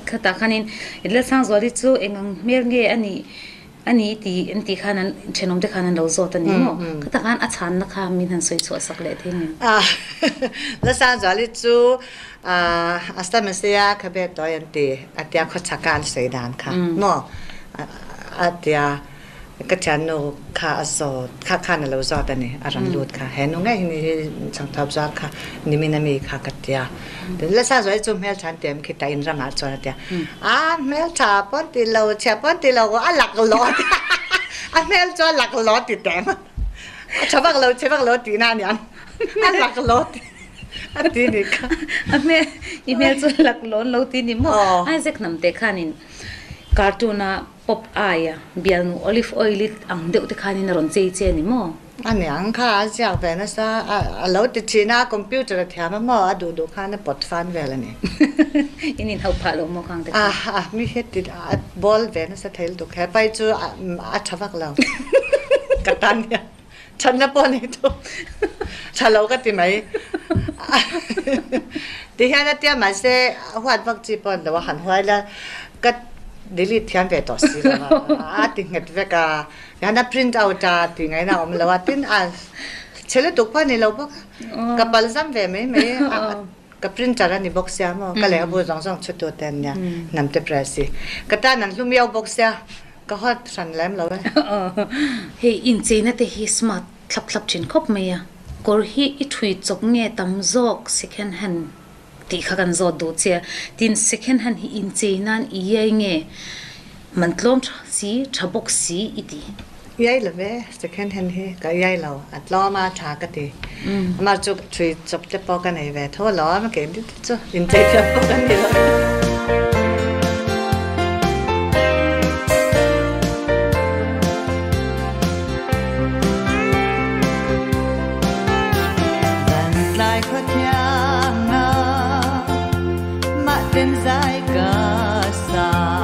khata khanin idla sang zoli chu engang mer nge ani ti khanan chenom de khanan lo zo ta ni mo khata khan achan na kha min han soi chu asak le thing la sang zoli chu asta mesia khabe toyanti atia khochakan seidan kha no atiaก็ฉันโนข้าสอดข้าในเราสอดนี่อารันลูดค่ะเห็นงไงนี่สังทับสอดค่ะนี่มีนามีข้ากัดยาแต่ละสาวสวยจุ่มเมลฉันเต็มคิดแต่อินรามาจวนเดียเมลชาปนตีเราชาปนตีเราก็หลักหลอดเมลจวนหลักหลอดติดแต้มชาวบ้านเราตีน่าเนี่ยหลักหลอดตีนี่ค่ะเมลจวนหลักหลอดเราตีนี่มั้งไอ้เซ็กน้ำเตะขานินการ์ตูน่ะpop aya bianu olive oil ang deu te khani na ron che ni mo ani ang kha ja ve na sa alo ti china computer thama mo adu do khana pot fan vela ni inin hau phalo mo khang te mi heti ball ve na sa thel do kha pai chu a thawak law katan ya channa poni to chalo ka ti mai ti hana tia ma se hwat bak chi pon da han hwai la ka delete thiam ve to si la ti nget ve ka yana print out ta ti ngai na om lawa tin chele tuk pa ni lo bok ka pal zam ve me ka printer ani box ya mo ka le bu jong jong chu to ten ya nam te presi ka ta nan lum yaw box ya ka hot san lam lo he in china te hi smart thlap chin khop me ya kor hi I thui chok nge tam zok second hand ti khagan zo do che tin second hand hi in cheinan I ye nge mantlom si thabok si iti yai la ve second hand hi ka yai lo atlo ma tha ka ti ma chu thui chop te po ka nei ve tho lo ma ke ti chu in chei te po ka ni lo Dài cả xa